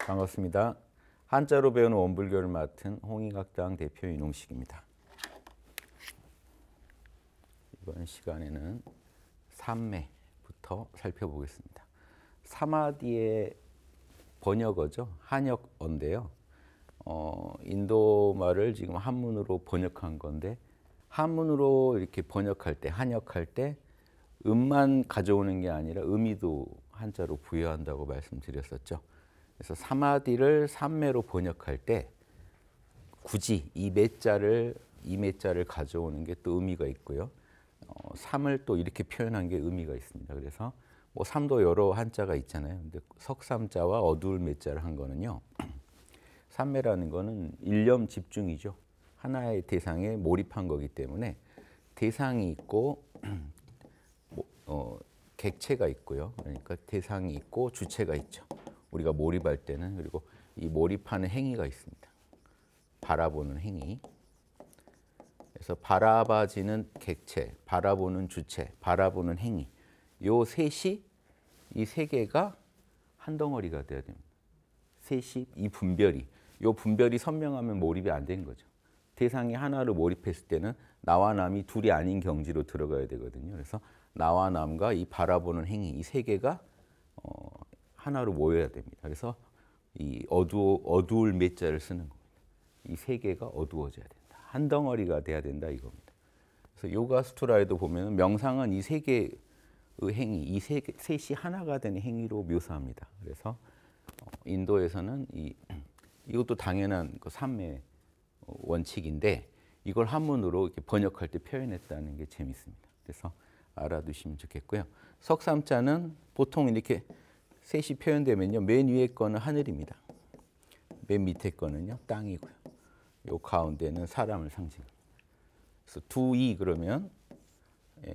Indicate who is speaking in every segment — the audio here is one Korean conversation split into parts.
Speaker 1: 반갑습니다. 한자로 배우는 원불교를 맡은 홍익학당 대표 윤홍식입니다. 이번 시간에는 삼매부터 살펴보겠습니다. 사마디의 번역어죠. 한역어인데요. 인도 말을 지금 한문으로 번역한 건데, 한문으로 이렇게 번역할 때, 한역할 때 음만 가져오는 게 아니라 의미도 한자로 부여한다고 말씀드렸었죠. 그래서 사마디를 삼매로 번역할 때 굳이 이 매자를 가져오는 게 또 의미가 있고요. 삼을 또 이렇게 표현한 게 의미가 있습니다. 그래서 뭐 삼도 여러 한자가 있잖아요. 근데 석삼자와 어두울 매자를 한 거는요. 삼매라는 거는 일념 집중이죠. 하나의 대상에 몰입한 거기 때문에 대상이 있고 객체가 있고요. 그러니까 대상이 있고 주체가 있죠. 우리가 몰입할 때는. 그리고 이 몰입하는 행위가 있습니다. 바라보는 행위. 그래서 바라봐지는 객체, 바라보는 주체, 바라보는 행위. 요 셋이, 이 세 개가 한 덩어리가 돼야 됩니다. 셋이, 이 분별이. 요 분별이 선명하면 몰입이 안 된 거죠. 대상이 하나로 몰입했을 때는 나와 남이 둘이 아닌 경지로 들어가야 되거든요. 그래서 나와 남과 이 바라보는 행위, 이 세 개가 하나로 모여야 됩니다. 그래서 이 어두울 매자를 쓰는 겁니다. 이 세 개가 어두워져야 된다. 한 덩어리가 돼야 된다 이겁니다. 그래서 요가 수트라에도 보면 명상은 이 세 개의 행위, 이 셋이 하나가 되는 행위로 묘사합니다. 그래서 인도에서는 이것도 당연한 그 삼매 원칙인데 이걸 한문으로 이렇게 번역할 때 표현했다는 게 재밌습니다. 그래서 알아두시면 좋겠고요. 석삼자는 보통 이렇게 셋이 표현되면요. 맨 위에 거는 하늘입니다. 맨 밑에 거는요. 땅이고요. 요 가운데는 사람을 상징합니다. 그래서 두이 그러면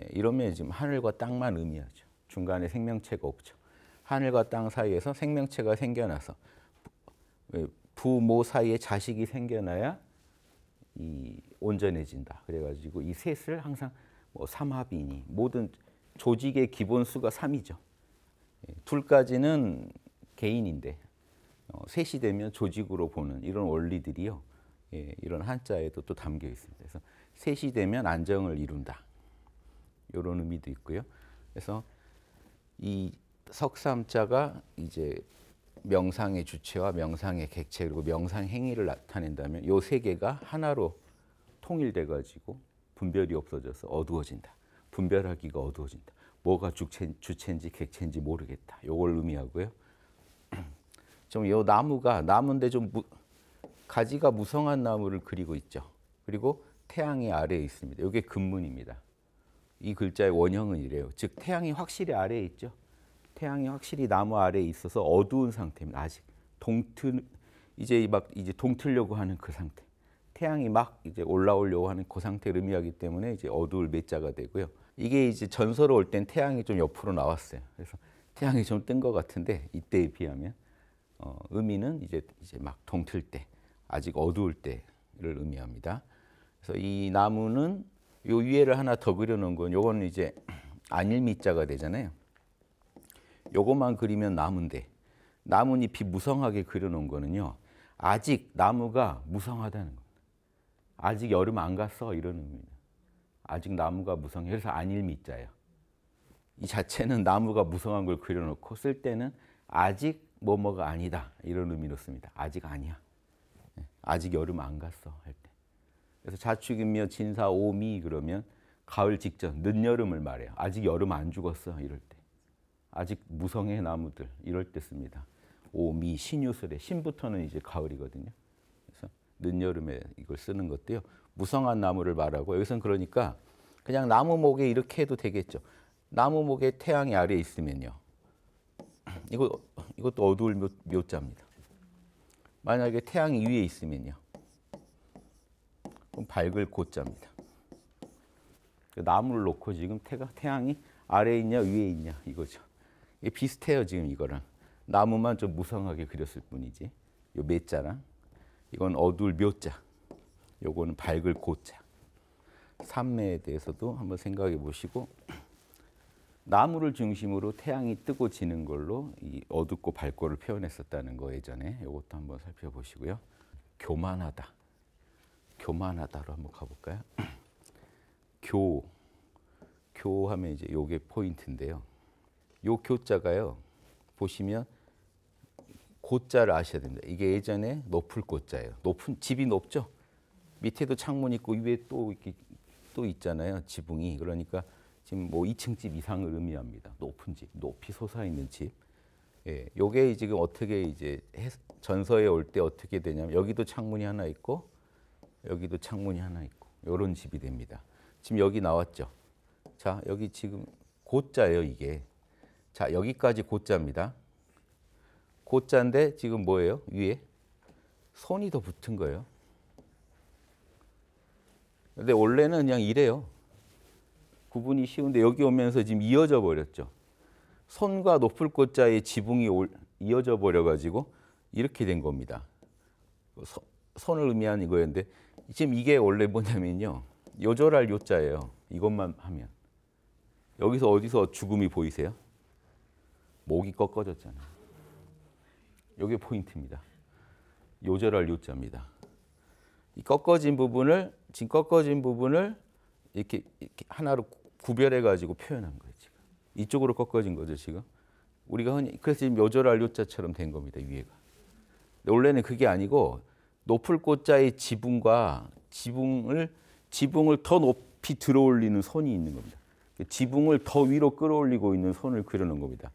Speaker 1: 이러면 지금 하늘과 땅만 의미하죠. 중간에 생명체가 없죠. 하늘과 땅 사이에서 생명체가 생겨나서 부모 사이에 자식이 생겨나야 이 온전해진다. 그래가지고 이 셋을 항상 뭐 삼합이니 모든 조직의 기본 수가 3이죠. 둘까지는 개인인데 셋이 되면 조직으로 보는 이런 원리들이요. 이런 한자에도 또 담겨 있습니다. 그래서 셋이 되면 안정을 이룬다. 이런 의미도 있고요. 그래서 이 석삼자가 이제 명상의 주체와 명상의 객체 그리고 명상 행위를 나타낸다면 이 세 개가 하나로 통일돼 가지고 분별이 없어져서 어두워진다. 분별하기가 어두워진다. 뭐가 주체인지 객체인지 모르겠다. 이걸 의미하고요. 좀 이 나무인데 좀 가지가 무성한 나무를 그리고 있죠. 그리고 태양이 아래에 있습니다. 이게 근문입니다. 이 글자의 원형은 이래요. 즉 태양이 확실히 아래에 있죠. 태양이 확실히 나무 아래에 있어서 어두운 상태입니다. 아직 이제 동틀려고 하는 그 상태. 태양이 막 이제 올라오려고 하는 그 상태를 의미하기 때문에 이제 어두울 매자가 되고요. 이게 이제 전서로 올 땐 태양이 좀 옆으로 나왔어요. 그래서 태양이 좀 뜬 것 같은데 이때에 비하면 의미는 이제 막 동틀 때, 아직 어두울 때를 의미합니다. 그래서 이 나무는 요 위에를 하나 더 그려놓은 건 요거는 이제 안일미자가 되잖아요. 요것만 그리면 나무인데 나뭇잎이 무성하게 그려놓은 거는요. 아직 나무가 무성하다는 겁니다. 아직 여름 안 갔어 이런 의미입니다. 아직 나무가 무성해. 그래서 안일미자예요. 이 자체는 나무가 무성한 걸 그려놓고 쓸 때는 아직 뭐뭐가 아니다 이런 의미로 씁니다. 아직 아니야. 아직 여름 안 갔어 할 때. 그래서 자축인묘 진사 오미 그러면 가을 직전 늦여름을 말해요. 아직 여름 안 죽었어 이럴 때. 아직 무성해 나무들 이럴 때 씁니다. 오미 신유술에 신부터는 이제 가을이거든요. 그래서 늦여름에 이걸 쓰는 것도요. 무성한 나무를 말하고 여기서는 그러니까 그냥 나무목에 이렇게 해도 되겠죠. 나무목에 태양이 아래에 있으면요. 이것도 어두울 묘자입니다. 만약에 태양이 위에 있으면요. 그럼 밝을 고자입니다. 나무를 놓고 지금 태양이 아래에 있냐 위에 있냐 이거죠. 이게 비슷해요 지금 이거랑. 나무만 좀 무성하게 그렸을 뿐이지. 요 매자랑 이건 어두울 묘자. 요거는 밝을 고자. 삼매에 대해서도 한번 생각해 보시고 나무를 중심으로 태양이 뜨고 지는 걸로 이 어둡고 밝고를 표현했었다는 거 예전에. 이것도 한번 살펴보시고요. 교만하다. 교만하다로 한번 가볼까요? 교하면 이제 요게 포인트인데요. 요 교자가요. 보시면 고자를 아셔야 됩니다. 이게 예전에 높을 고자예요. 높은 집이 높죠. 밑에도 창문 있고 위에 또 이렇게 또 있잖아요. 지붕이. 그러니까 지금 뭐 2층 집 이상을 의미합니다. 높은 집, 높이 솟아 있는 집. 예, 요게 지금 어떻게 이제 전서에 올 때 어떻게 되냐면 여기도 창문이 하나 있고 여기도 창문이 하나 있고 요런 집이 됩니다. 지금 여기 나왔죠. 자, 여기 지금 고자예요, 이게. 자, 여기까지 고자입니다. 고자인데 지금 뭐예요? 위에 손이 더 붙은 거예요. 근데 원래는 그냥 이래요. 구분이 쉬운데 여기 오면서 지금 이어져 버렸죠. 손과 높을 고자의 지붕이 이어져 버려 가지고 이렇게 된 겁니다. 손을 의미하는 이거였는데 지금 이게 원래 뭐냐면요. 요절할 요자예요. 이것만 하면. 여기서 어디서 죽음이 보이세요? 목이 꺾어졌잖아요. 이게 포인트입니다. 요절할 요자입니다. 이 꺾어진 부분을 이렇게 하나로 구별해 가지고 표현한 거예요. 지금 이쪽으로 꺾어진 거죠. 지금 우리가 흔히 그래서 지금 요절할 요자처럼 된 겁니다. 위에가. 원래는 그게 아니고 높을 고자의 지붕과 지붕을 더 높이 들어올리는 선이 있는 겁니다. 지붕을 더 위로 끌어올리고 있는 선을 그려놓은 겁니다.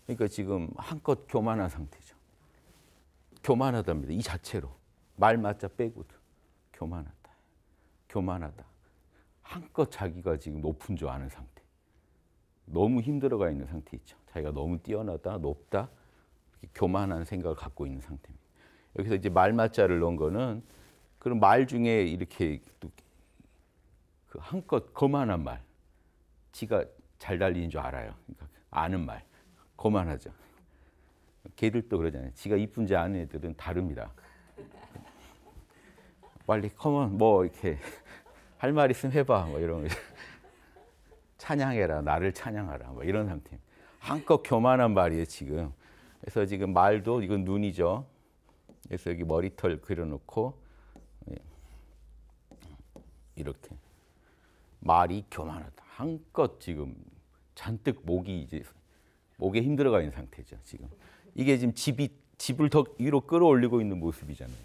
Speaker 1: 그러니까 지금 한껏 교만한 상태죠. 교만하답니다. 이 자체로. 말 맞자 빼고도. 교만하다. 한껏 자기가 지금 높은 줄 아는 상태. 너무 힘들어가 있는 상태 있죠. 자기가 너무 뛰어나다, 높다, 교만한 생각을 갖고 있는 상태입니다. 여기서 이제 말 맞자를 넣은 거는 그런 말 중에 이렇게 그 한껏 거만한 말. 지가 잘 달리는 줄 알아요. 그러니까 아는 말. 거만하죠. 걔들도 그러잖아요. 지가 이쁜지 아는 애들은 다릅니다. 빨리 컴온 뭐 이렇게 할 말 있으면 해봐 뭐 이런 찬양해라 나를 찬양하라 뭐 이런 상태입니다. 한껏 교만한 말이에요 지금. 그래서 지금 말도 이건 눈이죠. 그래서 여기 머리털 그려놓고 이렇게 말이 교만하다. 한껏 지금 잔뜩 목에 힘들어가 있는 상태죠 지금. 이게 지금 집을 더 위로 끌어올리고 있는 모습이잖아요.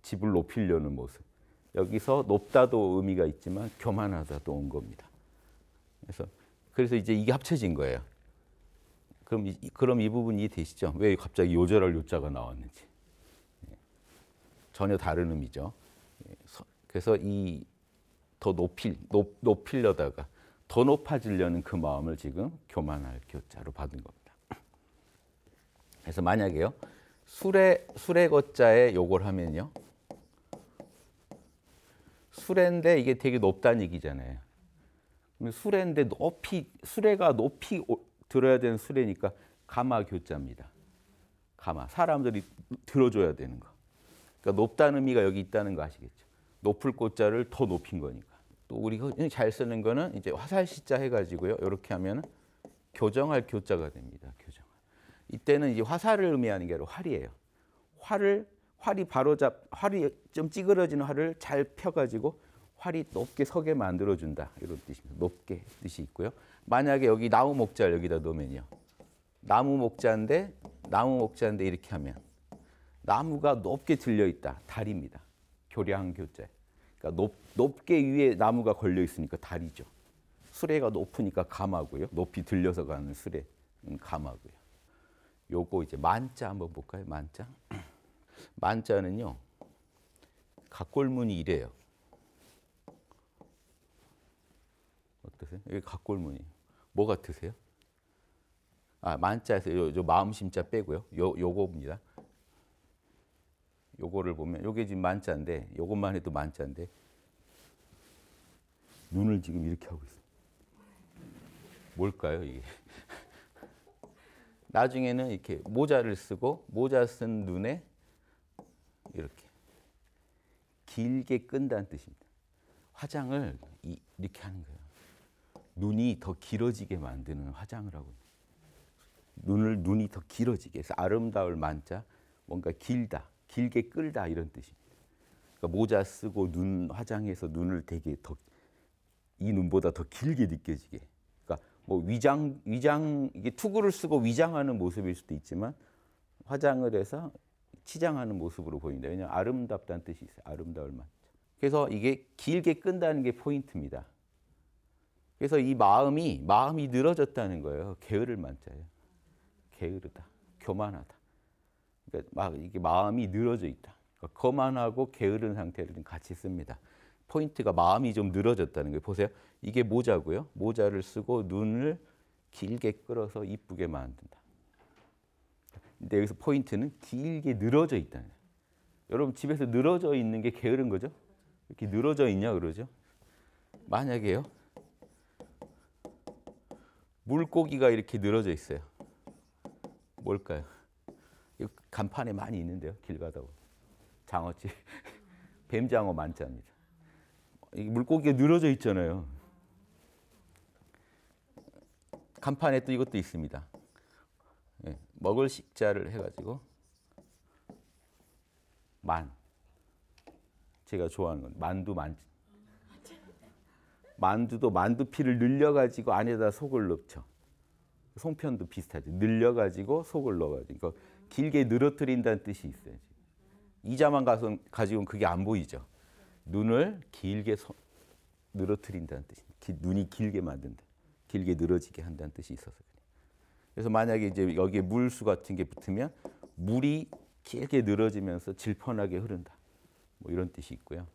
Speaker 1: 집을 높이려는 모습. 여기서 높다도 의미가 있지만 교만하다도 온 겁니다. 그래서 이제 이게 합쳐진 거예요. 그럼 이 부분 이해되시죠? 왜 갑자기 요절할 요자가 나왔는지. 전혀 다른 의미죠. 그래서 더 높이려다가 더 높아지려는 그 마음을 지금 교만할 교자로 받은 겁니다. 그래서 만약에요. 수레 거자에 요걸 하면요. 수레인데 이게 되게 높다는 얘기잖아요. 수레인데 수레가 높이 들어야 되는 수레니까 가마 교자입니다. 가마. 사람들이 들어줘야 되는 거. 그러니까 높다는 의미가 여기 있다는 거 아시겠죠? 높을 고자를 더 높인 거니까. 또 우리가 잘 쓰는 거는 이제 화살시자 해가지고요. 이렇게 하면 교정할 교자가 됩니다. 교정할. 이때는 이제 화살을 의미하는 게 아니라 활이에요. 활이 좀 찌그러지는 활을 잘 펴가지고 활이 높게 서게 만들어준다. 이런 뜻입니다. 높게 뜻이 있고요. 만약에 여기 나무 목자를 여기다 놓으면요. 나무 목자인데 이렇게 하면 나무가 높게 들려 있다. 달입니다. 교량 교자. 그러니까 높게 위에 나무가 걸려 있으니까 달이죠. 수레가 높으니까 가마고요. 높이 들려서 가는 수레 가마고요. 요거 이제 만자 한번 볼까요? 만자. 만자는요. 각골문이 이래요. 어떠세요? 여기 각골문이. 뭐 같으세요? 만자에서 요 마음심자 빼고요. 요거입니다. 요거를 보면 요게 지금 만자인데 요것만 해도 만자인데 눈을 지금 이렇게 하고 있어요. 뭘까요, 이게? 나중에는 이렇게 모자를 쓰고 모자 쓴 눈에 이렇게 길게 끈다는 뜻입니다. 화장을 이렇게 하는 거예요. 눈이 더 길어지게 만드는 화장을 하고 눈이 더 길어지게 해서 아름다울 만자 뭔가 길다, 길게 끌다 이런 뜻입니다. 그러니까 모자 쓰고 눈 화장해서 눈을 되게 더 이 눈보다 더 길게 느껴지게. 그러니까 뭐 위장 이게 투구를 쓰고 위장하는 모습일 수도 있지만 화장을 해서 치장하는 모습으로 보인다. 왜냐하면 아름답다는 뜻이 있어요. 아름다울 만자. 그래서 이게 길게 끈다는 게 포인트입니다. 그래서 이 마음이 늘어졌다는 거예요. 게으를 만자예요. 게으르다, 교만하다. 그러니까 막 이게 마음이 늘어져 있다. 그러니까 거만하고 게으른 상태를 같이 씁니다. 포인트가 마음이 좀 늘어졌다는 거예요. 보세요. 이게 모자고요. 모자를 쓰고 눈을 길게 끌어서 이쁘게 만든다. 근데 여기서 포인트는 길게 늘어져 있다는 거예요. 여러분 집에서 늘어져 있는 게 게으른 거죠? 이렇게 늘어져 있냐 그러죠? 만약에요. 물고기가 이렇게 늘어져 있어요. 뭘까요? 이거 간판에 많이 있는데요. 길 가다 보면. 장어집. 뱀장어 만자입니다. 물고기가 늘어져 있잖아요. 간판에 또 이것도 있습니다. 네, 먹을 식자를 해가지고 제가 좋아하는 건 만두도 만두피를 늘려가지고 안에다 속을 넣죠. 송편도 비슷하죠. 늘려가지고 속을 넣어가지고 그러니까 길게 늘어뜨린다는 뜻이 있어요. 이자만 가지고는 그게 안 보이죠. 눈을 길게 늘어뜨린다는 뜻입니다. 눈이 길게 만든다. 길게 늘어지게 한다는 뜻이 있어서 그래요. 그래서 만약에 이제 여기에 물수 같은 게 붙으면 물이 길게 늘어지면서 질펀하게 흐른다. 뭐 이런 뜻이 있고요.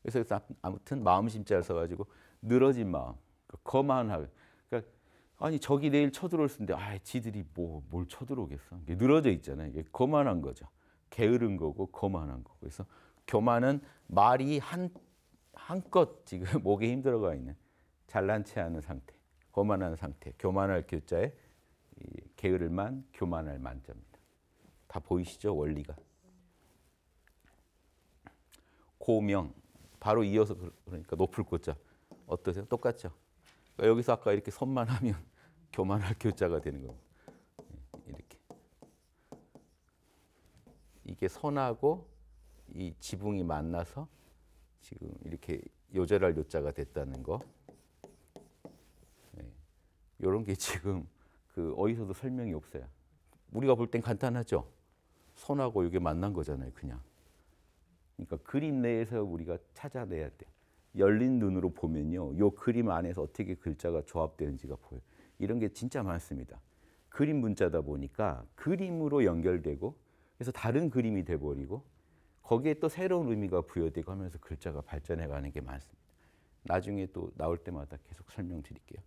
Speaker 1: 그래서 아무튼 마음심자를 써가지고 늘어진 마음, 거만하게. 그러니까 아니 저기 내일 쳐들어올 수인데 지들이 뭘 쳐들어오겠어. 이게 늘어져 있잖아요. 이게 거만한 거죠. 게으른 거고 거만한 거고. 그래서 교만은 말이 한껏 지금 목에 힘들어가 있는 잘난 체 하는 상태, 거만한 상태. 교만할 교자에 게으를 만, 교만할 만자입니다. 다 보이시죠? 원리가. 고명, 바로 이어서 그러니까 높을 고자. 어떠세요? 똑같죠? 그러니까 여기서 아까 이렇게 손만 하면 교만할 교자가 되는 겁니다. 이렇게. 이게 손하고 이 지붕이 만나서 지금 이렇게 요절할 요자가 됐다는 거. 이런 게 지금 어디서도 설명이 없어요. 우리가 볼 땐 간단하죠. 손하고 이게 만난 거잖아요, 그냥. 그러니까 그림 내에서 우리가 찾아내야 돼. 열린 눈으로 보면요, 이 그림 안에서 어떻게 글자가 조합되는지가 보여요. 이런 게 진짜 많습니다. 그림 문자다 보니까 그림으로 연결되고, 그래서 다른 그림이 돼버리고, 거기에 또 새로운 의미가 부여되고 하면서 글자가 발전해가는 게 많습니다. 나중에 또 나올 때마다 계속 설명드릴게요.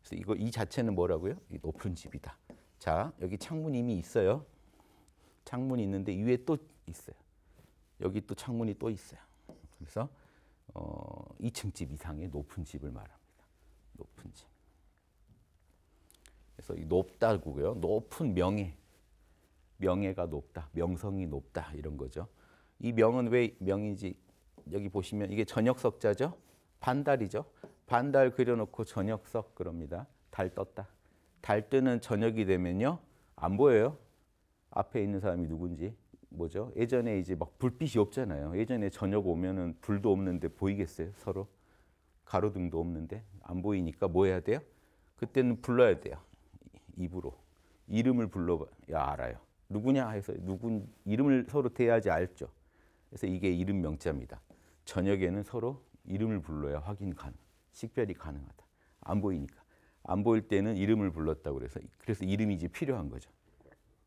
Speaker 1: 그래서 이 자체는 뭐라고요? 이 높은 집이다. 자, 여기 창문이 이미 있어요. 창문이 있는데 위에 또 있어요. 여기 또 창문이 또 있어요. 그래서 2층 집 이상의 높은 집을 말합니다. 높은 집. 그래서 이 높다고요. 높은 명예. 명예가 높다. 명성이 높다. 이런 거죠. 이 명은 왜 명이지? 여기 보시면 이게 저녁석자죠. 반달이죠. 반달 그려놓고 저녁석 그럽니다. 달 떴다. 달 뜨는 저녁이 되면요. 안 보여요. 앞에 있는 사람이 누군지. 뭐죠? 예전에 이제 막 불빛이 없잖아요. 예전에 저녁 오면은 불도 없는데 보이겠어요? 서로? 가로등도 없는데 안 보이니까 뭐 해야 돼요? 그때는 불러야 돼요. 입으로. 이름을 불러야 알아요. 누구냐 해서 이름을 서로 대야지 알죠. 그래서 이게 이름 명자입니다. 저녁에는 서로 이름을 불러야 식별이 가능하다. 안 보이니까. 안 보일 때는 이름을 불렀다고 그래서 이름이 이제 필요한 거죠.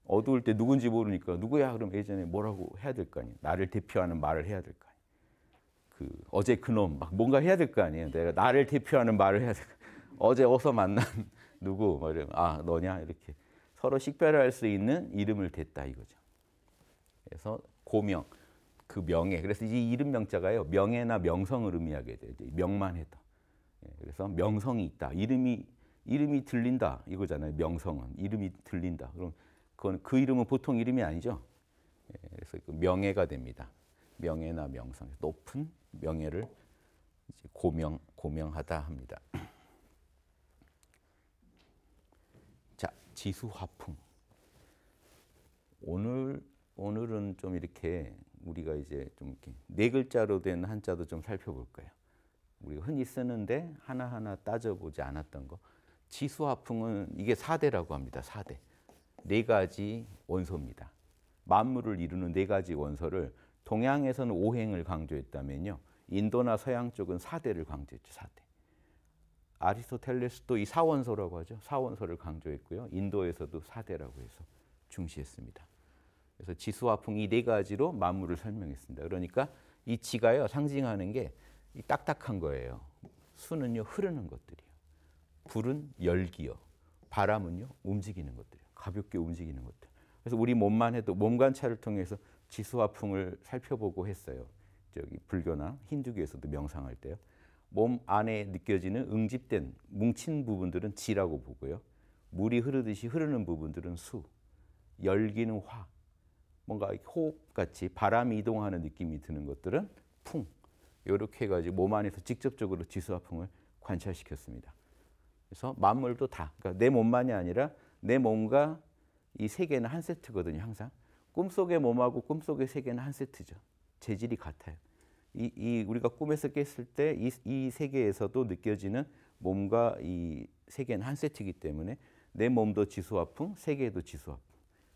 Speaker 1: 어두울 때 누군지 모르니까 누구야? 그럼 예전에 뭐라고 해야 될 거 아니에요. 나를 대표하는 말을 해야 될 거 아니에요. 어제 그놈 막 뭔가 해야 될 거 아니에요. 내가 나를 대표하는 말을 해야 될 거 아니에요. 어제 어서 만난 누구? 뭐 이러면 너냐? 이렇게 서로 식별할 수 있는 이름을 댔다 이거죠. 그래서 고명, 그 명예. 그래서 이 이름 명자가요. 명예나 명성을 의미하게 돼요. 명만 해도. 그래서 명성이 있다. 이름이 들린다 이거잖아요. 명성은 이름이 들린다. 그럼 그 이름은 보통 이름이 아니죠. 그래서 명예가 됩니다. 명예나 명성, 높은 명예를 이제 고명하다 합니다. 지수화풍. 오늘은 좀 이렇게 우리가 이제 좀 이렇게 네 글자로 된 한자도 좀 살펴볼 거예요. 우리가 흔히 쓰는데 하나하나 따져보지 않았던 거. 지수화풍은 이게 사대라고 합니다. 사대. 네 가지 원소입니다. 만물을 이루는 네 가지 원소를 동양에서는 오행을 강조했다면요. 인도나 서양 쪽은 사대를 강조했죠. 사대. 아리스토텔레스도 이 사원소라고 하죠. 사원소를 강조했고요. 인도에서도 사대라고 해서 중시했습니다. 그래서 지수화풍 이 네 가지로 만물을 설명했습니다. 그러니까 이 지가요 상징하는 게 이 딱딱한 거예요. 수는요 흐르는 것들이요. 불은 열기요. 바람은요 움직이는 것들이요. 가볍게 움직이는 것들. 그래서 우리 몸만 해도 몸 관찰을 통해서 지수화풍을 살펴보고 했어요. 저기 불교나 힌두교에서도 명상할 때요. 몸 안에 느껴지는 응집된 뭉친 부분들은 지라고 보고요. 물이 흐르듯이 흐르는 부분들은 수, 열기는 화, 뭔가 호흡같이 바람이 이동하는 느낌이 드는 것들은 풍. 이렇게 해가지고 몸 안에서 직접적으로 지수화풍을 관찰시켰습니다. 그래서 만물도 다, 그러니까 내 몸만이 아니라 내 몸과 이 세계는 한 세트거든요. 항상 꿈속의 몸하고 꿈속의 세계는 한 세트죠. 재질이 같아요. 우리가 꿈에서 깼을 때 이 세계에서도 느껴지는 몸과 이 세계는 한 세트이기 때문에 내 몸도 지수화풍, 세계도 지수화풍.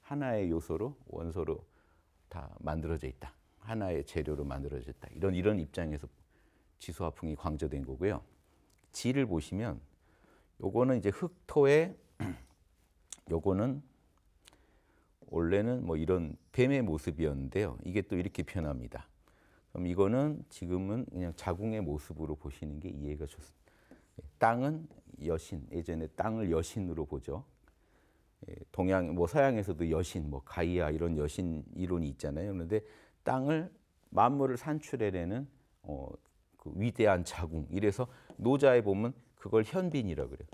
Speaker 1: 하나의 요소로 원소로 다 만들어져 있다. 하나의 재료로 만들어져 있다. 이런 입장에서 지수화풍이 강조된 거고요. 지를 보시면 요거는 이제 흙토에 요거는 원래는 뭐 이런 뱀의 모습이었는데요. 이게 또 이렇게 변합니다. 그럼 이거는 지금은 그냥 자궁의 모습으로 보시는 게 이해가 좋습니다. 땅은 여신, 예전에 땅을 여신으로 보죠. 동양, 뭐 서양에서도 여신, 뭐 가이아 이런 여신 이론이 있잖아요. 그런데 땅을 만물을 산출해내는 그 위대한 자궁. 이래서 노자에 보면 그걸 현빈이라 그래요.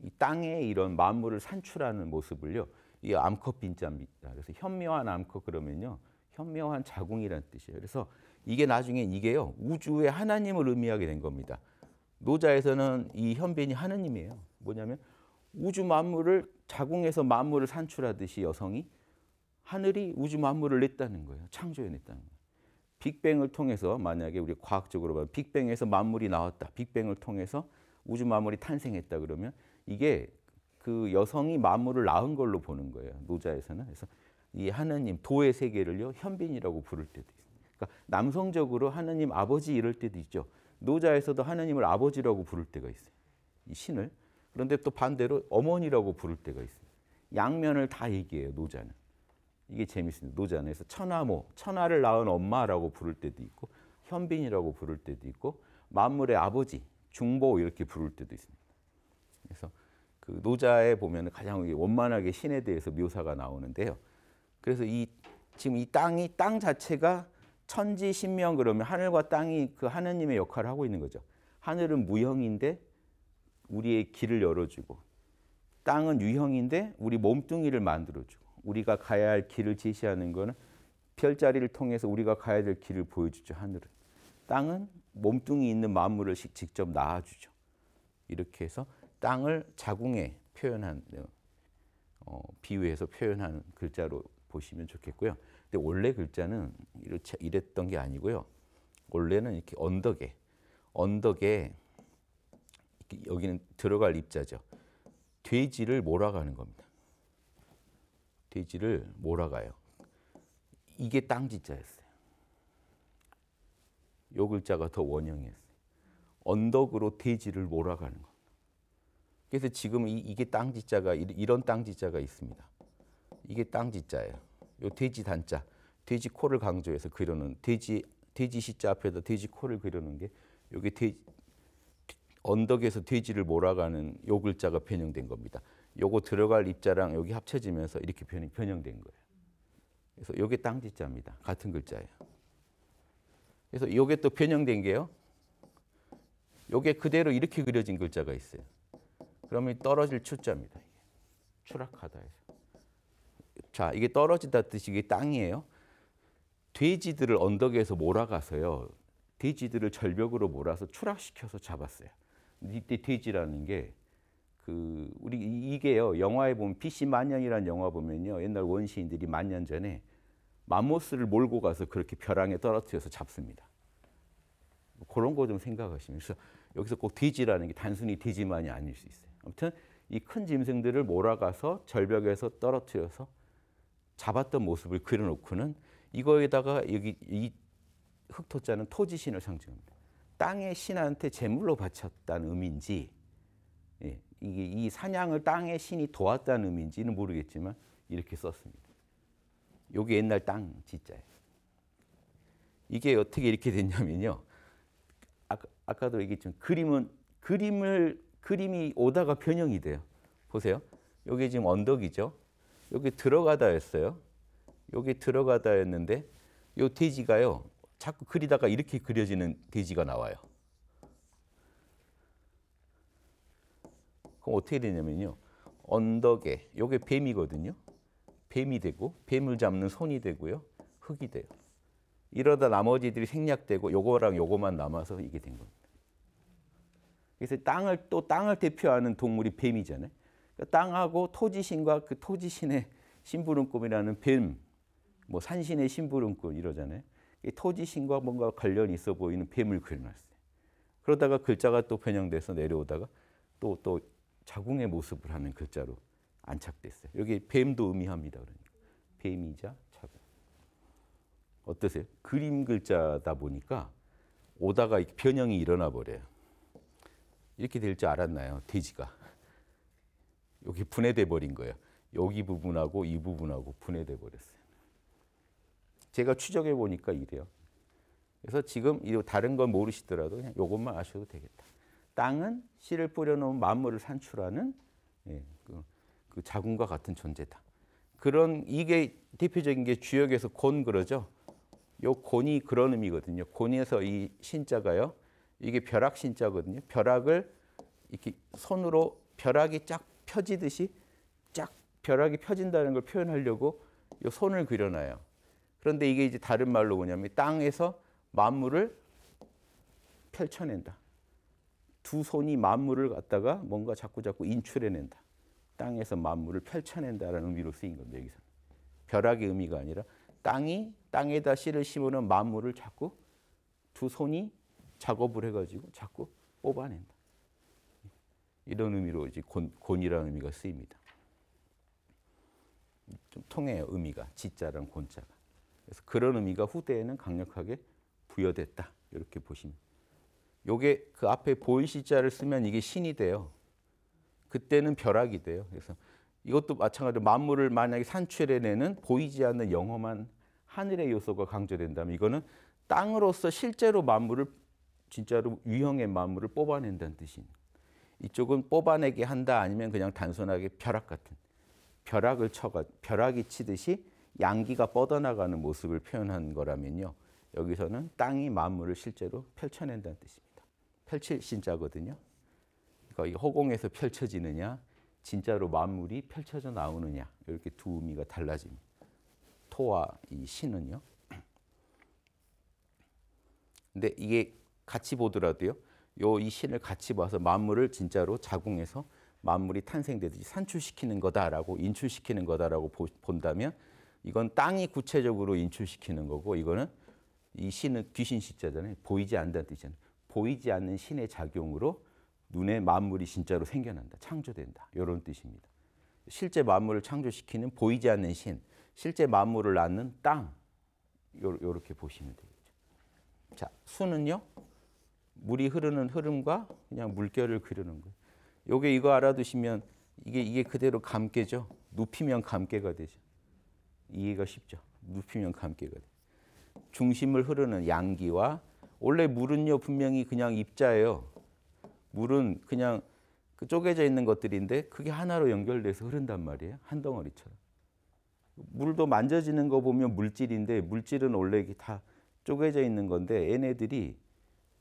Speaker 1: 이 땅에 이런 만물을 산출하는 모습을요. 이 암컷 빈자입니다. 그래서 현묘한 암컷 그러면요. 현묘한 자궁이라는 뜻이에요. 그래서 이게 나중에 이게요. 우주의 하나님을 의미하게 된 겁니다. 노자에서는 이 현빈이 하느님이에요. 뭐냐면 우주 만물을 자궁에서 만물을 산출하듯이 여성이 하늘이 우주 만물을 냈다는 거예요. 창조해냈다는 거예요. 빅뱅을 통해서 만약에 우리 과학적으로 보면 빅뱅에서 만물이 나왔다. 빅뱅을 통해서 우주 만물이 탄생했다 그러면 이게 그 여성이 만물을 낳은 걸로 보는 거예요. 노자에서는. 그래서 이 하느님 도의 세계를요 현빈이라고 부를 때도 있어요. 그러니까 남성적으로 하느님 아버지 이럴 때도 있죠. 노자에서도 하느님을 아버지라고 부를 때가 있어요. 이 신을. 그런데 또 반대로 어머니라고 부를 때가 있어요. 양면을 다 얘기해요. 노자는. 이게 재밌습니다. 노자는. 그래서 천하모, 천하를 낳은 엄마라고 부를 때도 있고 현빈이라고 부를 때도 있고 만물의 아버지, 중보 이렇게 부를 때도 있습니다. 그래서 그 노자에 보면 가장 원만하게 신에 대해서 묘사가 나오는데요. 그래서 지금 이 땅 자체가 천지신명 그러면 하늘과 땅이 그 하느님의 역할을 하고 있는 거죠. 하늘은 무형인데 우리의 길을 열어주고 땅은 유형인데 우리 몸뚱이를 만들어주고 우리가 가야 할 길을 제시하는 거는 별자리를 통해서 우리가 가야 될 길을 보여주죠. 하늘은. 땅은 몸뚱이 있는 만물을 직접 낳아주죠. 이렇게 해서 땅을 자궁에 표현한 비유해서 표현하는 글자로 보시면 좋겠고요. 근데 원래 글자는 이랬던 게 아니고요. 원래는 이렇게 언덕에 여기는 들어갈 입자죠. 돼지를 몰아가는 겁니다. 돼지를 몰아가요. 이게 땅지자였어요. 요 글자가 더 원형이었어요. 언덕으로 돼지를 몰아가는 겁니다. 그래서 지금 이게 땅지자가 이런 땅지자가 있습니다. 이게 땅지자예요. 요 돼지 단자, 돼지 코를 강조해서 그려놓은 돼지 시자 앞에다 돼지 코를 그려놓은 게 여기 언덕에서 돼지를 몰아가는 요 글자가 변형된 겁니다. 요거 들어갈 입자랑 여기 합쳐지면서 이렇게 변형된 거예요. 그래서 요게 땅지자입니다. 같은 글자예요. 그래서 요게 또 변형된 게요. 요게 그대로 이렇게 그려진 글자가 있어요. 그러면 떨어질 추자입니다. 이게. 추락하다 해서. 자, 이게 떨어지다 뜻이 이게 땅이에요. 돼지들을 언덕에서 몰아가서요. 돼지들을 절벽으로 몰아서 추락시켜서 잡았어요. 이때 돼지라는 게 이게요. 영화에 보면 BC 만년이라는 영화 보면요. 옛날 원시인들이 만년 전에 맘모스를 몰고 가서 그렇게 벼랑에 떨어뜨려서 잡습니다. 그런 거 좀 생각하시면서 여기서 꼭 돼지라는 게 단순히 돼지만이 아닐 수 있어요. 아무튼 이 큰 짐승들을 몰아가서 절벽에서 떨어뜨려서 잡았던 모습을 그려놓고는 이거에다가 여기 이 흑토자는 토지신을 상징합니다. 땅의 신한테 제물로 바쳤다는 의미인지, 예, 이게 이 사냥을 땅의 신이 도왔다는 의미인지는 모르겠지만 이렇게 썼습니다. 요게 옛날 땅 지자예요. 이게 어떻게 이렇게 됐냐면요. 아까도 얘기했지만 그림이 오다가 변형이 돼요. 보세요. 여기 지금 언덕이죠. 여기 들어가다 했어요. 여기 들어가다 했는데 요 돼지가요. 자꾸 그리다가 이렇게 그려지는 돼지가 나와요. 그럼 어떻게 되냐면요. 언덕에 요게 뱀이거든요. 뱀이 되고 뱀을 잡는 손이 되고요. 흙이 돼요. 이러다 나머지들이 생략되고 요거랑 요거만 남아서 이게 된 겁니다. 그래서 땅을 대표하는 동물이 뱀이잖아요. 그러니까 땅하고 토지신과 그 토지신의 심부름꾼이라는 뱀, 뭐 산신의 심부름꾼 이러잖아요. 토지신과 뭔가 관련이 있어 보이는 뱀을 그려놨어요. 그러다가 글자가 또 변형돼서 내려오다가 또 자궁의 모습을 하는 글자로 안착됐어요. 여기 뱀도 의미합니다. 그러니까 뱀이자 자궁. 어떠세요? 그림 글자다 보니까 오다가 변형이 일어나 버려요. 이렇게 될 줄 알았나요? 돼지가. 여기 분해돼 버린 거예요. 여기 부분하고 이 부분하고 분해돼 버렸어요. 제가 추적해 보니까 이래요. 그래서 지금 다른 건 모르시더라도 그냥 이것만 아셔도 되겠다. 땅은 씨를 뿌려놓은 만물을 산출하는 그 자궁과 같은 존재다. 그런 이게 대표적인 게 주역에서 곤 그러죠. 요 곤이 그런 의미거든요. 곤에서 이 신자가요. 이게 벼락 신자거든요. 벼락을 이렇게 손으로 벼락이 쫙 펴지듯이 쫙 벼락이 펴진다는 걸 표현하려고 요 손을 그려놔요. 그런데 이게 이제 다른 말로 뭐냐면 땅에서 만물을 펼쳐낸다. 두 손이 만물을 갖다가 뭔가 자꾸 인출해낸다. 땅에서 만물을 펼쳐낸다라는 의미로 쓰인 겁니다. 여기서 벼락의 의미가 아니라 땅에다 씨를 심으는 만물을 자꾸 두 손이 작업을 해가지고 자꾸 뽑아낸다. 이런 의미로 이제 곤이라는 의미가 쓰입니다. 좀 통해요. 의미가 지자랑 곤자가. 그래서 그런 의미가 후대에는 강력하게 부여됐다. 이렇게 보시면. 요게 그 앞에 보이시자를 쓰면 이게 신이 돼요. 그때는 벼락이 돼요. 그래서 이것도 마찬가지로 만물을 만약에 산출해내는 보이지 않는 영험한 하늘의 요소가 강조된다면 이거는 땅으로서 실제로 만물을 진짜로 유형의 만물을 뽑아낸다는 뜻입니다. 이쪽은 뽑아내게 한다 아니면 그냥 단순하게 벼락 같은 벼락이 치듯이 양기가 뻗어나가는 모습을 표현한 거라면요. 여기서는 땅이 만물을 실제로 펼쳐낸다는 뜻입니다. 펼칠 신자거든요. 그러니까 이 허공에서 펼쳐지느냐 진짜로 만물이 펼쳐져 나오느냐 이렇게 두 의미가 달라집니다. 토와 이 신은요. 근데 이게 같이 보더라도요. 이 신을 같이 봐서 만물을 진짜로 자궁에서 만물이 탄생되듯이 산출시키는 거다라고 인출시키는 거다라고 본다면 이건 땅이 구체적으로 인출시키는 거고 이거는 이 신은 귀신 시자잖아요. 보이지 않는다는 뜻이잖아요. 보이지 않는 신의 작용으로 눈에 만물이 진짜로 생겨난다. 창조된다. 이런 뜻입니다. 실제 만물을 창조시키는 보이지 않는 신, 실제 만물을 낳는 땅 이렇게 보시면 되겠죠. 자, 수는요. 물이 흐르는 흐름과 그냥 물결을 그리는 거예요. 요게 이거 알아두시면 이게 그대로 감개죠. 눕히면 감개가 되죠. 이해가 쉽죠. 눕히면 감개가 돼요. 중심을 흐르는 양기와 원래 물은요 분명히 그냥 입자예요. 물은 그냥 그 쪼개져 있는 것들인데 그게 하나로 연결돼서 흐른단 말이에요. 한 덩어리처럼. 물도 만져지는 거 보면 물질인데 물질은 원래 이게 다 쪼개져 있는 건데 얘네들이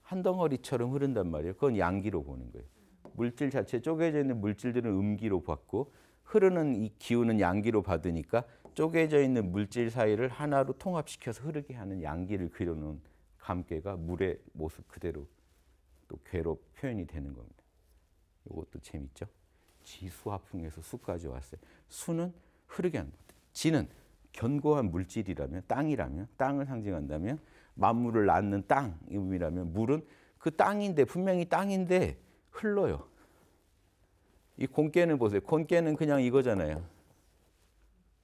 Speaker 1: 한 덩어리처럼 흐른단 말이에요. 그건 양기로 보는 거예요. 물질 자체 쪼개져 있는 물질들은 음기로 받고 흐르는 이 기운은 양기로 받으니까 쪼개져 있는 물질 사이를 하나로 통합시켜서 흐르게 하는 양기를 그려놓은 감개가 물의 모습 그대로 또 괴로 표현이 되는 겁니다. 이것도 재밌죠. 지수화풍에서 수까지 왔어요. 수는 흐르게 하는 것. 지는 견고한 물질이라면, 땅이라면, 땅을 상징한다면, 만물을 낳는 땅이라면, 물은 그 땅인데, 분명히 땅인데 흘러요. 이 곤깨는 보세요. 곤깨는 그냥 이거잖아요.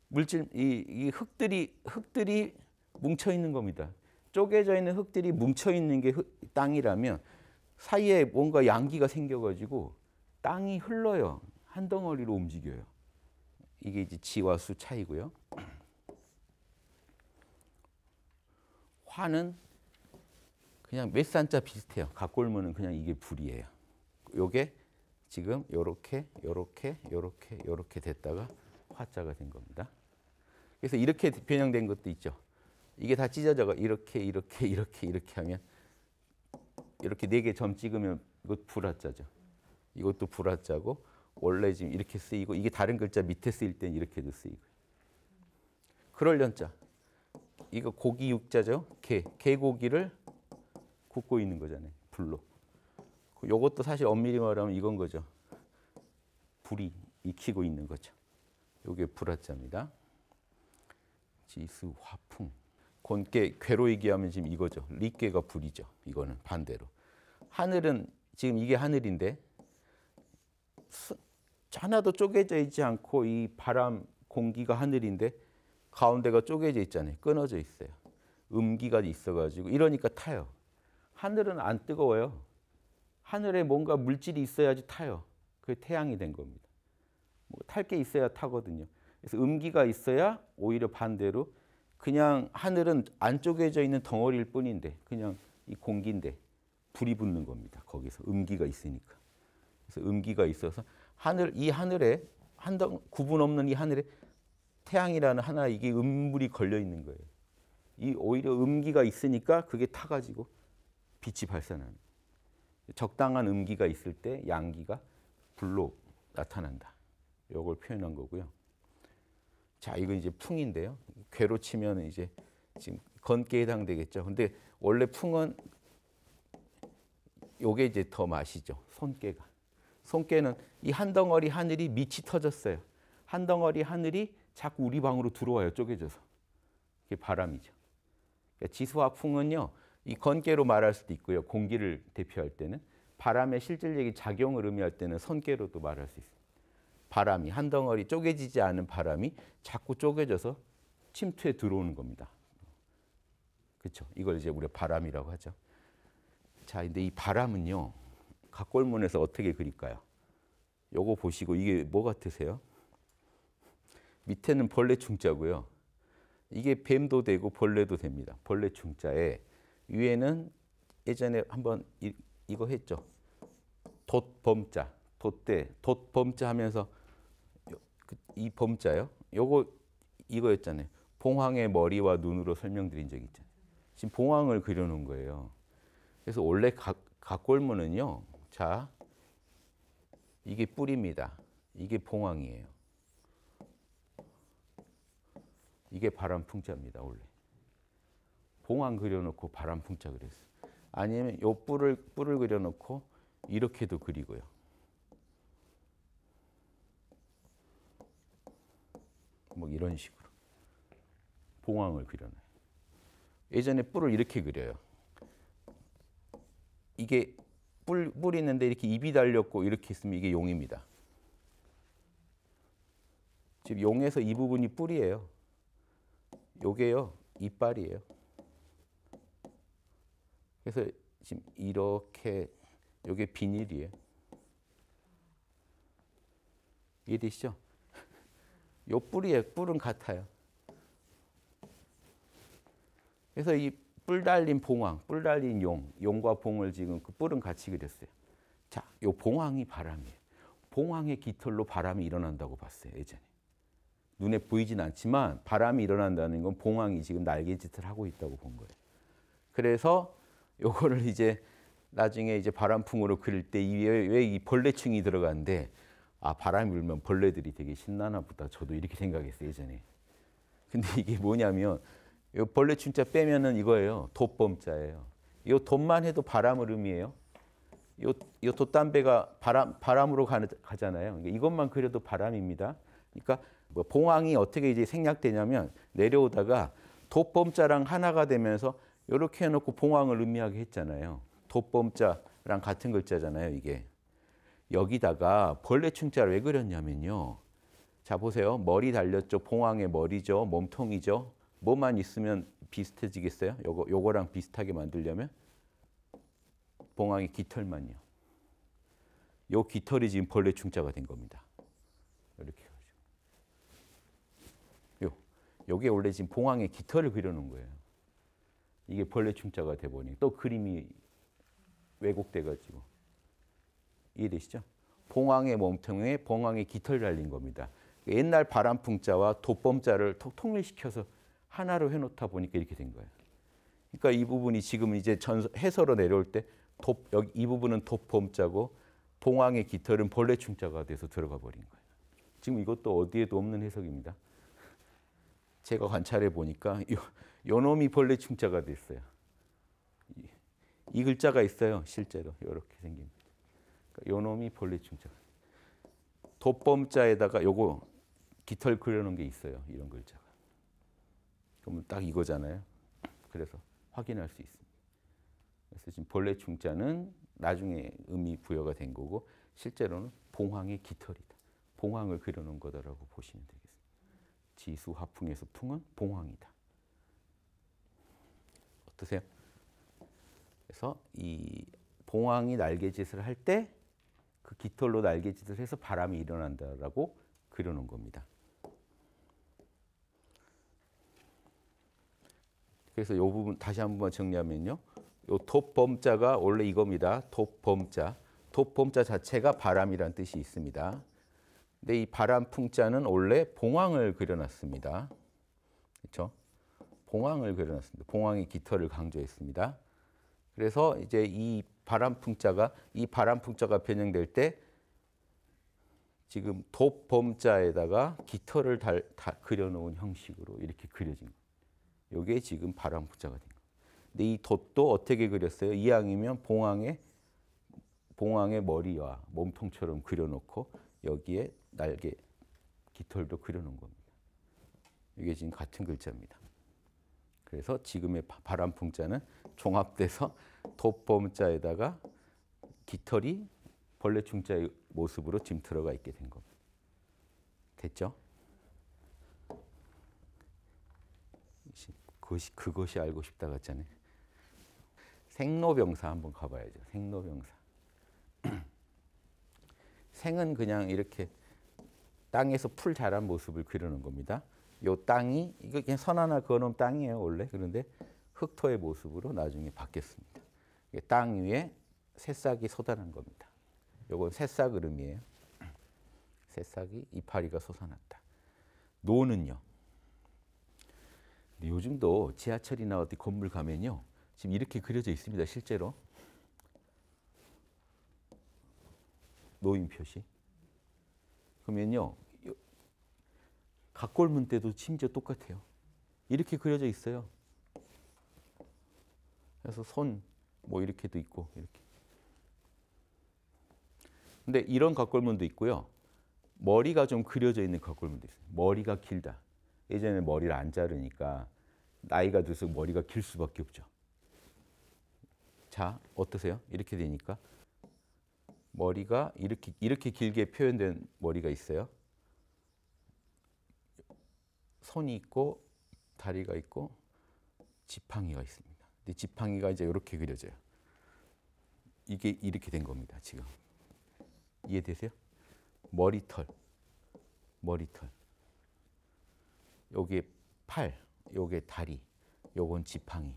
Speaker 1: 물질, 이 흙들이 뭉쳐 있는 겁니다. 쪼개져 있는 흙들이 뭉쳐 있는 게 땅이라면 사이에 뭔가 양기가 생겨가지고 땅이 흘러요. 한 덩어리로 움직여요. 이게 이제 지와 수 차이고요. 화는 그냥 몇 산자 비슷해요. 각골문은 그냥 이게 불이에요. 요게 지금 요렇게 됐다가 화자가 된 겁니다. 그래서 이렇게 변형된 것도 있죠. 이게 다 찢어져가 이렇게 하면 이렇게 4개 점 찍으면 이것 불화자죠. 이것도 불화자고 원래 지금 이렇게 쓰이고 이게 다른 글자 밑에 쓰일 땐 이렇게도 쓰이고. 그럴 연자. 이거 고기 육자죠. 개고기를 굽고 있는 거잖아요. 불로. 요것도 사실 엄밀히 말하면 이건 거죠. 불이 익히고 있는 거죠. 요게 불화자입니다. 지수, 화풍. 곤깨, 괴로 얘기하면 지금 이거죠. 리깨가 불이죠. 이거는 반대로. 하늘은 지금 이게 하늘인데 하나도 쪼개져 있지 않고 이 바람, 공기가 하늘인데 가운데가 쪼개져 있잖아요. 끊어져 있어요. 음기가 있어가지고 이러니까 타요. 하늘은 안 뜨거워요. 하늘에 뭔가 물질이 있어야지 타요. 그게 태양이 된 겁니다. 탈 게 있어야 타거든요. 그래서 음기가 있어야 오히려 반대로 그냥 하늘은 안 쪼개져 있는 덩어리일 뿐인데 그냥 이 공기인데 불이 붙는 겁니다. 거기서 음기가 있으니까. 그래서 음기가 있어서 이 하늘에 구분 없는 이 하늘에 태양이라는 하나 이게 음물이 걸려 있는 거예요. 이 오히려 음기가 있으니까 그게 타가지고 빛이 발산하는. 적당한 음기가 있을 때 양기가 불로 나타난다. 이걸 표현한 거고요. 자, 이건 이제 풍인데요. 괴로 치면 이제 지금 건깨에 해당되겠죠. 근데 원래 풍은 요게 이제 더 맛이죠. 손깨가. 손깨는 이 한 덩어리 하늘이 밑이 터졌어요. 한 덩어리 하늘이 자꾸 우리 방으로 들어와요. 쪼개져서. 그게 바람이죠. 그러니까 지수와 풍은요. 이 건깨로 말할 수도 있고요. 공기를 대표할 때는 바람의 실질적인 작용을 의미할 때는 손깨로도 말할 수 있습니다. 바람이 한 덩어리 쪼개지지 않은 바람이 자꾸 쪼개져서 침투해 들어오는 겁니다. 그렇죠? 이걸 이제 우리가 바람이라고 하죠. 자, 근데 이 바람은요. 각골문에서 어떻게 그릴까요? 요거 보시고 이게 뭐 같으세요? 밑에는 벌레 충자고요. 이게 뱀도 되고 벌레도 됩니다. 벌레 충자에 위에는 예전에 한번 이거 했죠. 돛범자, 돛범자 하면서 이 범자요. 요거 이거였잖아요. 봉황의 머리와 눈으로 설명드린 적 있잖아요. 지금 봉황을 그려놓은 거예요. 그래서 원래 각골문은요. 자, 이게 뿔입니다. 이게 봉황이에요. 이게 바람풍자입니다. 원래. 봉황 그려놓고 바람풍자 그렸어요. 아니면 요 뿔을 그려놓고 이렇게도 그리고요. 뭐 이런 식으로 봉황을 그려놔요. 예전에 뿔을 이렇게 그려요. 이게 뿔 있는데 이렇게 입이 달렸고 이렇게 있으면 이게 용입니다. 지금 용에서 이 부분이 뿔이에요. 요게요 이빨이에요. 그래서 지금 이렇게 요게 비닐이에요. 이해되시죠? 요 뿔이에요. 뿔은 같아요. 그래서 이 뿔 달린 봉황, 뿔 달린 용과 봉을 지금 그 뿔은 같이 그렸어요. 자, 요 봉황이 바람이에요. 봉황의 깃털로 바람이 일어난다고 봤어요. 예전에. 눈에 보이진 않지만 바람이 일어난다는 건 봉황이 지금 날개짓을 하고 있다고 본 거예요. 그래서 요거를 이제 나중에 이제 바람풍으로 그릴 때 왜 이 벌레충이 들어가는데 아, 바람이 불면 벌레들이 되게 신나나 보다. 저도 이렇게 생각했어요, 예전에. 근데 이게 뭐냐면 요 벌레충자 빼면은 이거예요. 돛범자예요. 이 돛만 해도 바람을 의미해요. 요 돛담배가 바람으로 가잖아요. 그러니까 이것만 그려도 바람입니다. 그러니까 뭐 봉황이 어떻게 이제 생략되냐면 내려오다가 돛범자랑 하나가 되면서 이렇게 해놓고 봉황을 의미하게 했잖아요. 돛범자랑 같은 글자잖아요, 이게. 여기다가 벌레충자를 왜 그렸냐면요. 자, 보세요. 머리 달렸죠. 봉황의 머리죠. 몸통이죠. 뭐만 있으면 비슷해지겠어요? 요거랑 비슷하게 만들려면? 봉황의 깃털만요. 요 깃털이 지금 벌레충자가 된 겁니다. 이렇게 해가지고. 요게 원래 지금 봉황의 깃털을 그려놓은 거예요. 이게 벌레충자가 돼버리니 또 그림이 왜곡돼가지고. 이해되시죠? 봉황의 몸통에 봉황의 깃털 달린 겁니다. 옛날 바람풍자와 돛범자를 통일시켜서 하나로 해놓다 보니까 이렇게 된 거예요. 그러니까 이 부분이 지금 이제 해서로 내려올 때 여기 이 부분은 돛범자고 봉황의 깃털은 벌레충자가 돼서 들어가 버린 거예요. 지금 이것도 어디에도 없는 해석입니다. 제가 관찰해 보니까 요 놈이 벌레충자가 됐어요. 이 글자가 있어요. 실제로 이렇게 생깁니다. 그러니까 요 놈이 벌레충자. 돛범자에다가 요거 깃털 그려놓은 게 있어요. 이런 글자가. 그러면 딱 이거잖아요. 그래서 확인할 수 있습니다. 그래서 지금 벌레충자는 나중에 의미 부여가 된 거고 실제로는 봉황의 깃털이다. 봉황을 그려놓은 거다라고 보시면 되겠습니다. 지수 화풍에서 풍은 봉황이다. 어떠세요? 그래서 이 봉황이 날개짓을 할 때 그 깃털로 날개짓을 해서 바람이 일어난다라고 그려놓은 겁니다. 그래서 이 부분 다시 한번 정리하면요. 이 돛범자가 원래 이겁니다. 돛범자. 돛범자 자체가 바람이란 뜻이 있습니다. 근데 이 바람풍자는 원래 봉황을 그려놨습니다. 그렇죠? 봉황을 그려놨습니다. 봉황의 깃털을 강조했습니다. 그래서 이제 이 바람풍자가 변형될 때 지금 돛범자에다가 깃털을 그려놓은 형식으로 이렇게 그려진 거예요. 이게 지금 바람풍자가 된 거예요. 근데 이 돛도 어떻게 그렸어요? 이왕이면 봉황의 머리와 몸통처럼 그려놓고 여기에 날개 깃털도 그려놓은 겁니다. 이게 지금 같은 글자입니다. 그래서 지금의 바람풍자는 종합돼서 돛범자에다가 깃털이 벌레충자의 모습으로 지금 들어가 있게 된 겁니다. 됐죠? 그것이 알고 싶다 같잖아요. 생로병사 한번 가봐야죠. 생로병사. 생은 그냥 이렇게 땅에서 풀 자란 모습을 그리는 겁니다. 요 땅이 이거 그냥 선 하나 그어놓은 땅이에요 원래. 그런데 흑토의 모습으로 나중에 바뀌었습니다. 땅 위에 새싹이 솟아난 겁니다. 요건 새싹 으름이에요. 새싹이 이파리가 솟아났다. 노는요. 근데 요즘도 지하철이나 어디 건물 가면요. 지금 이렇게 그려져 있습니다. 실제로. 노인 표시. 그러면요. 각골문 때도 심지어 똑같아요. 이렇게 그려져 있어요. 그래서 손 뭐 이렇게도 있고 이렇게. 근데 이런 각골문도 있고요. 머리가 좀 그려져 있는 각골문도 있어요. 머리가 길다. 예전에 머리를 안 자르니까 나이가 들수록 머리가 길 수밖에 없죠. 자, 어떠세요? 이렇게 되니까 머리가 이렇게 길게 표현된 머리가 있어요. 손이 있고 다리가 있고 지팡이가 있습니다. 근데 지팡이가 이제 이렇게 그려져요. 이게 이렇게 된 겁니다. 지금 이해되세요? 머리털. 요게 팔, 요게 다리, 요건 지팡이.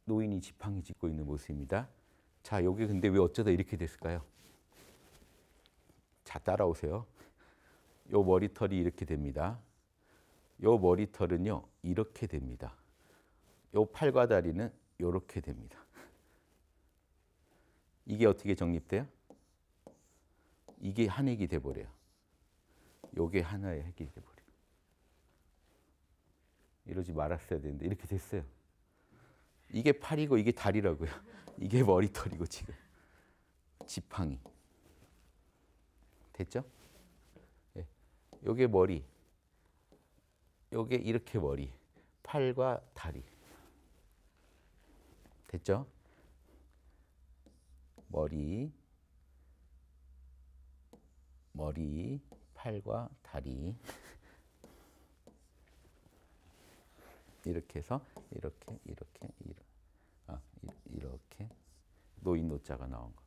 Speaker 1: 노인이 지팡이 짚고 있는 모습입니다. 자, 요게 근데 왜 어쩌다 이렇게 됐을까요? 자, 따라오세요. 요 머리털이 이렇게 됩니다. 요 머리털은요, 이렇게 됩니다. 요 팔과 다리는 이렇게 됩니다. 이게 어떻게 정립돼요? 이게 한 획이 돼버려요. 요게 하나의 획이 돼버려요. 이러지 말았어야 되는데 이렇게 됐어요. 이게 팔이고 이게 다리라고요. 이게 머리털이고 지금 지팡이 됐죠? 예. 요게 머리, 요게 이렇게 머리, 팔과 다리 됐죠? 머리, 팔과 다리 이렇게 해서 이렇게 노인 노자가 나온 거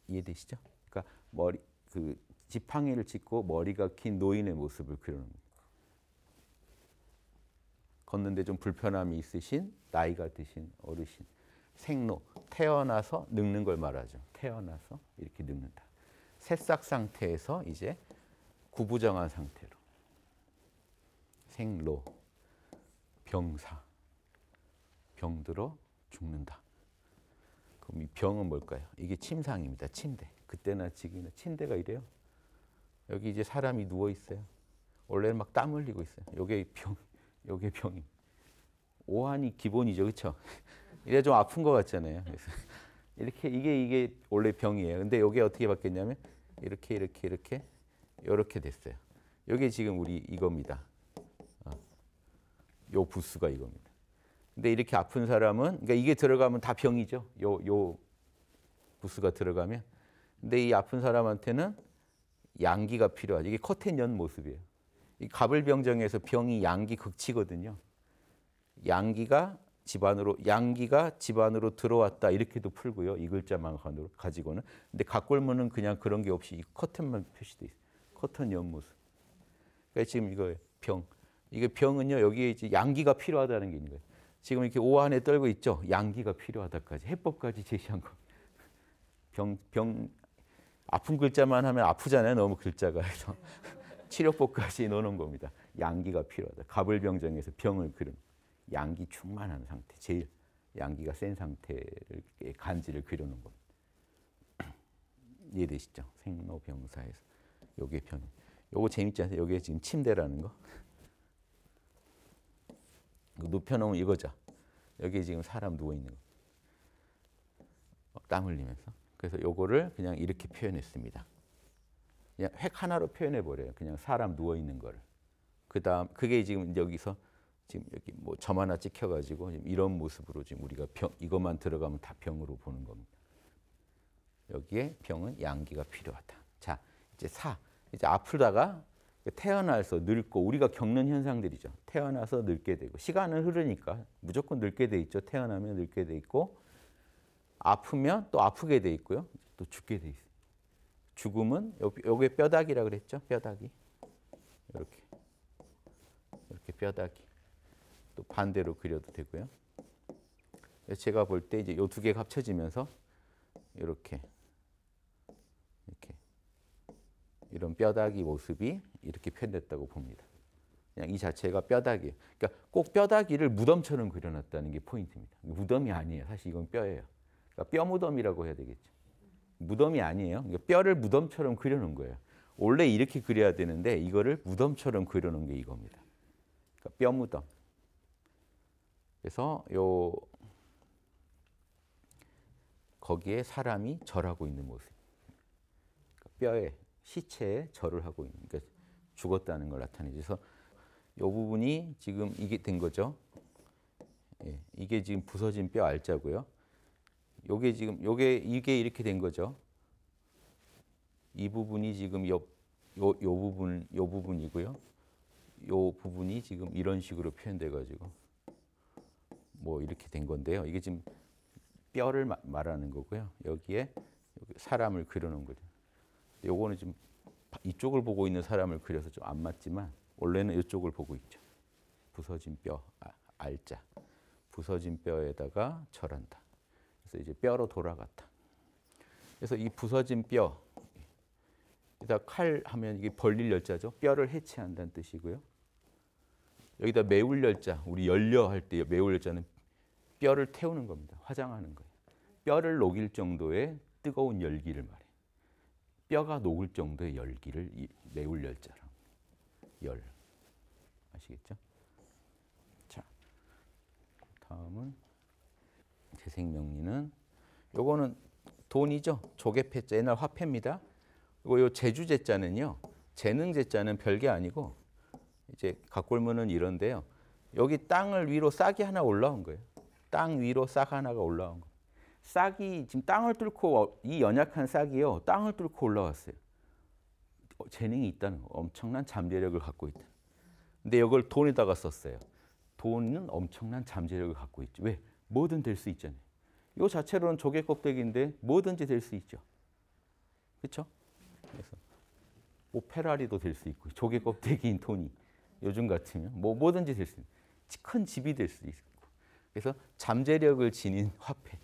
Speaker 1: 이해되시죠? 그러니까 머리 그 지팡이를 짚고 머리가 긴 노인의 모습을 그리는 거예요. 걷는데 좀 불편함이 있으신 나이가 드신 어르신, 생로, 태어나서 늙는 걸 말하죠. 태어나서 이렇게 늙는다. 새싹 상태에서 이제 구부정한 상태로 생로, 병사, 병들어 죽는다. 그럼 이 병은 뭘까요? 이게 침상입니다. 침대. 그때나 지금이나 침대가 이래요. 여기 이제 사람이 누워 있어요. 원래는 막 땀 흘리고 있어요. 요게 병, 요게 병이. 오한이 기본이죠, 그렇죠? 이래 좀 아픈 것 같잖아요. 그래서 이게 원래 병이에요. 근데 요게 어떻게 바뀌었냐면 이렇게 됐어요. 요게 지금 우리 이겁니다. 요 부스가 이겁니다. 근데 이렇게 아픈 사람은 그러니까 이게 들어가면 다 병이죠. 요 부스가 들어가면. 근데 이 아픈 사람한테는 양기가 필요하죠. 이게 커튼 연 모습이에요. 이 가불병정에서 병이 양기 극치거든요. 양기가 집안으로 들어왔다 이렇게도 풀고요. 이 글자만 가지고는. 근데 각골문은 그냥 그런 게 없이 이 커튼만 표시돼 있어요. 커튼 연 모습. 그러니까 지금 이거 병. 이게 병은요. 여기에 이제 양기가 필요하다는 게 있는 거예요. 지금 이렇게 오한에 떨고 있죠. 양기가 필요하다까지 해법까지 제시한 거. 병 아픈 글자만 하면 아프잖아요. 너무 글자가 해서 치료법까지 넣어놓은 겁니다. 양기가 필요하다. 가불병정에서 병을 그린 양기 충만한 상태, 제일 양기가 센 상태의 간지를 그려놓은 겁니다. 이해되시죠? 생로병사에서 요게 병. 요거 재밌지 않아요? 요게 지금 침대라는 거. 눕혀놓으면 이거죠. 여기 지금 사람 누워 있는 거. 땀 흘리면서. 그래서 요거를 그냥 이렇게 표현했습니다. 그냥 획 하나로 표현해 버려요. 그냥 사람 누워 있는 거를. 그다음 그게 지금 여기서 지금 여기 뭐 점 하나 찍혀가지고 이런 모습으로 지금 우리가 병 이것만 들어가면 다 병으로 보는 겁니다. 여기에 병은 양기가 필요하다. 자 이제 이제 아프다가 태어나서 늙고 우리가 겪는 현상들이죠. 태어나서 늙게 되고 시간은 흐르니까 무조건 늙게 돼 있죠. 태어나면 늙게 돼 있고 아프면 또 아프게 돼 있고요. 또 죽게 돼 있어요. 죽음은 여기 뼈다귀라 그랬죠. 뼈다귀 이렇게 뼈다귀. 또 반대로 그려도 되고요. 제가 볼 때 이제 요 두 개가 합쳐지면서 이렇게 이런 뼈다귀 모습이 이렇게 표현됐다고 봅니다. 그냥 이 자체가 뼈다귀. 그러니까 꼭 뼈다귀를 무덤처럼 그려놨다는 게 포인트입니다. 무덤이 아니에요. 사실 이건 뼈예요. 그러니까 뼈 무덤이라고 해야 되겠죠. 무덤이 아니에요. 그러니까 뼈를 무덤처럼 그려놓은 거예요. 원래 이렇게 그려야 되는데 이거를 무덤처럼 그려놓은 게 이겁니다. 그러니까 뼈 무덤. 그래서 거기에 사람이 절하고 있는 모습. 그러니까 뼈에 시체에 절을 하고 있는. 그러니까 죽었다는 걸 나타내죠. 그래서 이 부분이 지금 이게 된 거죠. 예, 이게 지금 부서진 뼈 알자고요. 요게 지금 이게 이렇게 된 거죠. 이 부분이 지금 요 부분이고요. 요 부분이 지금 이런 식으로 표현돼 가지고 뭐 이렇게 된 건데요. 이게 지금 뼈를 말하는 거고요. 여기에 사람을 그려놓은 거죠. 요거는 지금 이쪽을 보고 있는 사람을 그려서 좀 안 맞지만 원래는 이쪽을 보고 있죠. 부서진 뼈, 알자. 부서진 뼈에다가 절한다. 그래서 이제 뼈로 돌아갔다. 그래서 이 부서진 뼈, 여기다 칼 하면 이게 벌릴 열자죠. 뼈를 해체한다는 뜻이고요. 여기다 매울 열자, 우리 열려 할 때 매울 열자는 뼈를 태우는 겁니다. 화장하는 거예요. 뼈를 녹일 정도의 뜨거운 열기를 말해요. 뼈가 녹을 정도의 열기를 매울 열자로. 열. 아시겠죠? 자, 다음은 재생명리는 요거는 돈이죠. 조개패자 옛날 화폐입니다. 그리고 요 제주제자는요. 재능제자는 별게 아니고 이제 각골문은 이런데요. 여기 땅을 위로 싹이 하나 올라온 거예요. 땅 위로 싹 하나가 올라온 거예요. 싹이 지금 땅을 뚫고 이 연약한 싹이요. 땅을 뚫고 올라왔어요. 재능이 있다는 거. 엄청난 잠재력을 갖고 있다. 근데 이걸 돈에다가 썼어요. 돈은 엄청난 잠재력을 갖고 있죠. 왜? 뭐든 될 수 있잖아요. 이 자체로는 조개 껍데기인데 뭐든지 될 수 있죠. 그렇죠? 그래서 뭐 페라리도 될 수 있고 조개 껍데기인 돈이 요즘 같으면 뭐든지 될 수 있고 큰 집이 될 수 있고 그래서 잠재력을 지닌 화폐.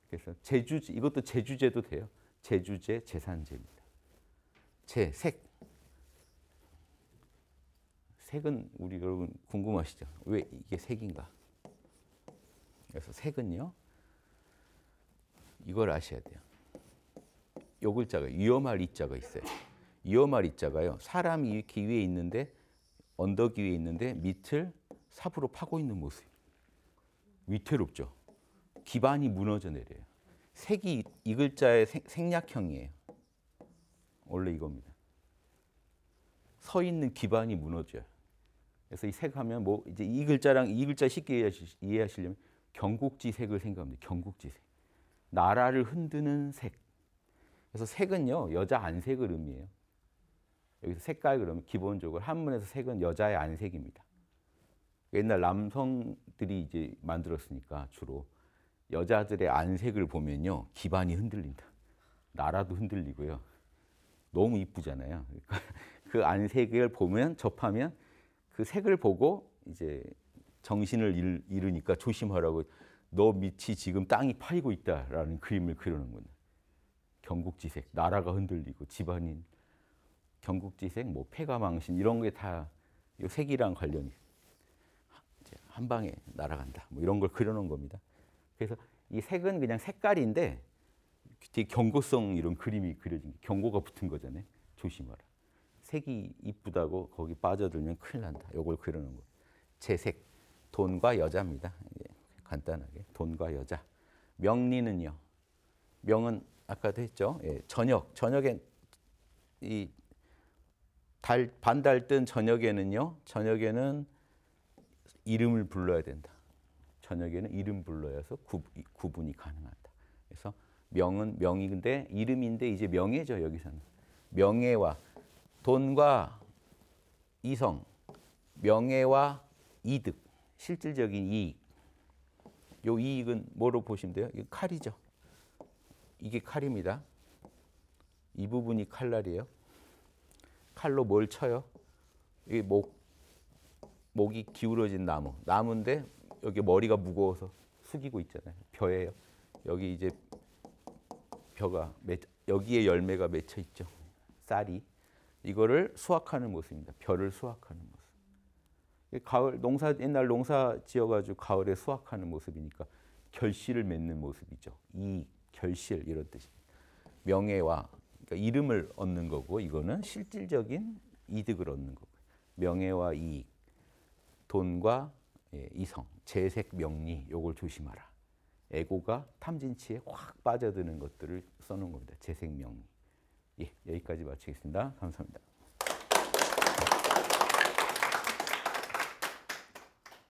Speaker 1: 그래서 제주제 이것도 제주제도 돼요. 제주제 재산제입니다. 색. 색은 우리 여러분 궁금하시죠? 왜 이게 색인가? 그래서 색은요. 이걸 아셔야 돼요. 요 글자가 위험할 이자가 있어요. 위험할 이자가요. 사람이 이렇게 위에 있는데 언덕 위에 있는데 밑을 삽으로 파고 있는 모습. 위태롭죠. 기반이 무너져 내려요. 색이 이 글자의 생략형이에요. 원래 이겁니다. 서 있는 기반이 무너져요. 그래서 이 색하면 뭐 이제 이 글자랑 이 글자 쉽게 이해하시려면 경국지색을 생각합니다. 경국지색. 나라를 흔드는 색. 그래서 색은요 여자 안색을 의미해요. 여기서 색깔 그러면 기본적으로 한문에서 색은 여자의 안색입니다. 옛날 남성들이 이제 만들었으니까 주로 여자들의 안색을 보면요 기반이 흔들린다. 나라도 흔들리고요. 너무 이쁘잖아요. 그러니까 그 안색을 보면 접하면 그 색을 보고 이제 정신을 잃으니까 조심하라고 너 밑이 지금 땅이 파이고 있다라는 그림을 그려놓은 경국지색, 나라가 흔들리고 집안인 경국지색, 뭐 폐가망신 이런 게 다 이 색이랑 관련이 한 방에 날아간다. 뭐 이런 걸 그려놓은 겁니다. 그래서 이 색은 그냥 색깔인데 되게 경고성 이런 그림이 그려진 게 경고가 붙은 거잖아요. 조심하라. 색이 이쁘다고 거기 빠져들면 큰일 난다. 이걸 그려놓은 거. 제색, 돈과 여자입니다. 간단하게 돈과 여자. 명리는요. 명은 아까도 했죠. 예, 저녁에 이 반달 뜬 저녁에는요. 저녁에는 이름을 불러야 된다. 저녁에는 이름 불러야서 구분이 가능하다. 그래서 명은 명인데 이름인데 이제 명예죠. 여기서는 명예와 돈과 이성, 명예와 이득, 실질적인 이익. 요 이익은 뭐로 보시면 돼요? 이거 칼이죠. 이게 칼입니다. 이 부분이 칼날이에요. 칼로 뭘 쳐요? 이 목이 기울어진 나무인데 여기 머리가 무거워서 숙이고 있잖아요. 벼예요. 여기 이제 벼가 여기에 열매가 맺혀 있죠. 쌀이. 이거를 수확하는 모습입니다. 벼를 수확하는 모습. 가을 옛날 농사 지어가지고 가을에 수확하는 모습이니까 결실을 맺는 모습이죠. 이익, 결실 이런 뜻입니다. 명예와 그러니까 이름을 얻는 거고 이거는 실질적인 이득을 얻는 거고요. 명예와 이익, 돈과 이성, 재색, 명리 요걸 조심하라. 에고가 탐진치에 확 빠져드는 것들을 써놓은 겁니다. 재색, 명리. 예, 여기까지 마치겠습니다. 감사합니다.